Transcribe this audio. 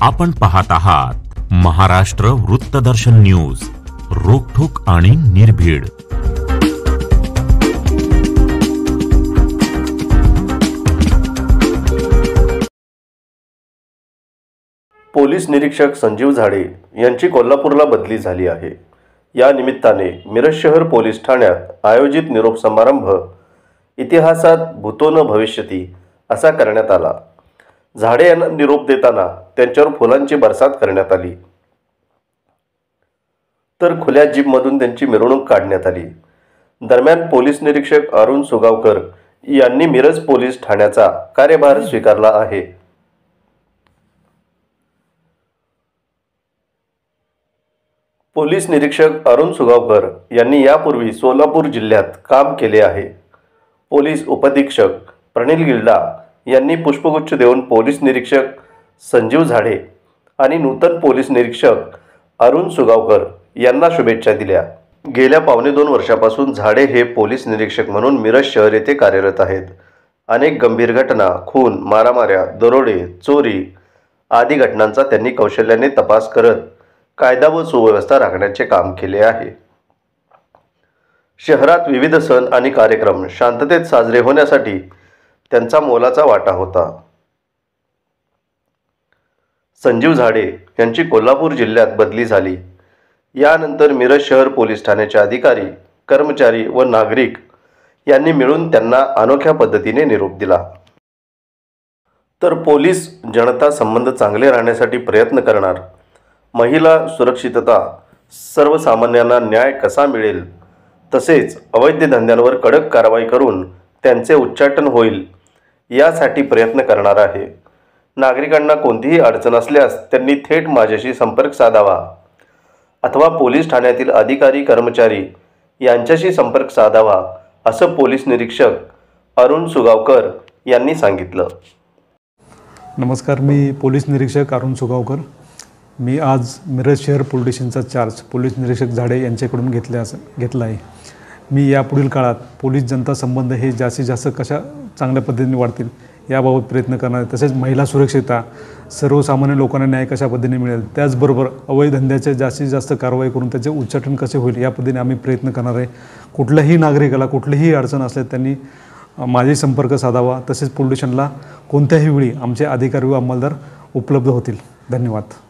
आपण पाहत आहात महाराष्ट्र वृत्तदर्शन न्यूज, रोखठोक आणि निर्भीड। पोलीस निरीक्षक संजीव झाडे यांची कोल्हापूरला बदली झाली आहे। या निमित्ताने मिरज शहर पोलीस ठाण्यात आयोजित निरोप समारंभ इतिहासात भूतो न भविष्यती असा करण्यात आला। झाडे यांना निरोप देताना त्यांच्यावर फुलांची बरसात करण्यात आली, तर खुल्या जीपमधून त्यांची मिरवणूक काढण्यात आली। दरम्यान पोलीस निरीक्षक अरुण सुगावकर यांनी मिरज पोलीस ठाण्याचा कार्यभार स्वीकारला आहे। पोलीस निरीक्षक अरुण सुगावकर यांनी यापूर्वी सोलापूर जिल्ह्यात काम केले आहे। पोलीस उपअधीक्षक प्रणिल गिल्डा यांनी पुष्पगुच्छ देऊन पोलीस निरीक्षक संजीव झाडे आणि नूतन पोलीस निरीक्षक अरुण सुगावकर यांना शुभेच्छा दिल्या। गेल्या 2.25 वर्षापासून झाडे हे पोलीस निरीक्षक म्हणून मिरज शहर येथे कार्यरत आहेत। अनेक गंभीर घटना, खून, मारामाऱ्या, दरोडे, चोरी आदी घटनांचा त्यांनी कौशल्याने तपास करत कायदा व सुव्यवस्था राखण्याचे काम केले आहे। शहरात विविध सण आणि कार्यक्रम शांततेत साजरे होण्यासाठी त्यांचा मोलाचा वाटा होता। संजीव झाडे यांची कोल्हापूर जिल्ह्यात बदली झाली। यानंतर मिरज शहर पोलीस ठाण्याचे अधिकारी, कर्मचारी व नागरिक यांनी मिळून त्यांना अनोख्या पद्धतीने निरोप दिला। तर पोलीस जनता संबंध चांगले राहण्यासाठी प्रयत्न करणार, महिला सुरक्षितता, सर्वसामान्यांना न्याय कसा मिळेल, तसेच अवैध धंद्यांवर कडक कारवाई करून त्यांचे उच्चाटन होईल यासाठी प्रयत्न करणार आहे। नागरिकांना कोणतीही अडचण असल्यास त्यांनी थेट माझ्याशी संपर्क साधावा अथवा पोलीस ठाण्यातील अधिकारी कर्मचारी यांच्याशी संपर्क साधावा, असं पोलीस निरीक्षक अरुण सुगावकर यांनी सांगितलं। नमस्कार, मी पोलीस निरीक्षक अरुण सुगावकर। मी आज मिरज शहर पोलीस स्टेशनचा चार्ज पोलीस निरीक्षक झाडे यांच्याकडून घेतला आहे। मी यापुढील काळात पोलीस जनता संबंध हे जास्तीत जास्त कशा चांगल्या पद्धतीने वाढतील याबाबत प्रयत्न करणार आहे। तसेच महिला सुरक्षितता, सर्वसामान्य लोकांना न्याय कशा पद्धतीने मिळेल, त्याचबरोबर अवैध धंद्याचे जास्तीत जास्त कारवाई करून त्याचे उच्चाटन कसे होईल या पद्धतीने आम्ही प्रयत्न करणार आहे। कुठल्याही नागरिकाला कुठलीही अडचण असल्यास त्यांनी माझे संपर्क साधावा। तसेच पोलीस स्टेशनला कोणत्याही वेळी आमचे अधिकारी व अंमलदार उपलब्ध होतील। धन्यवाद।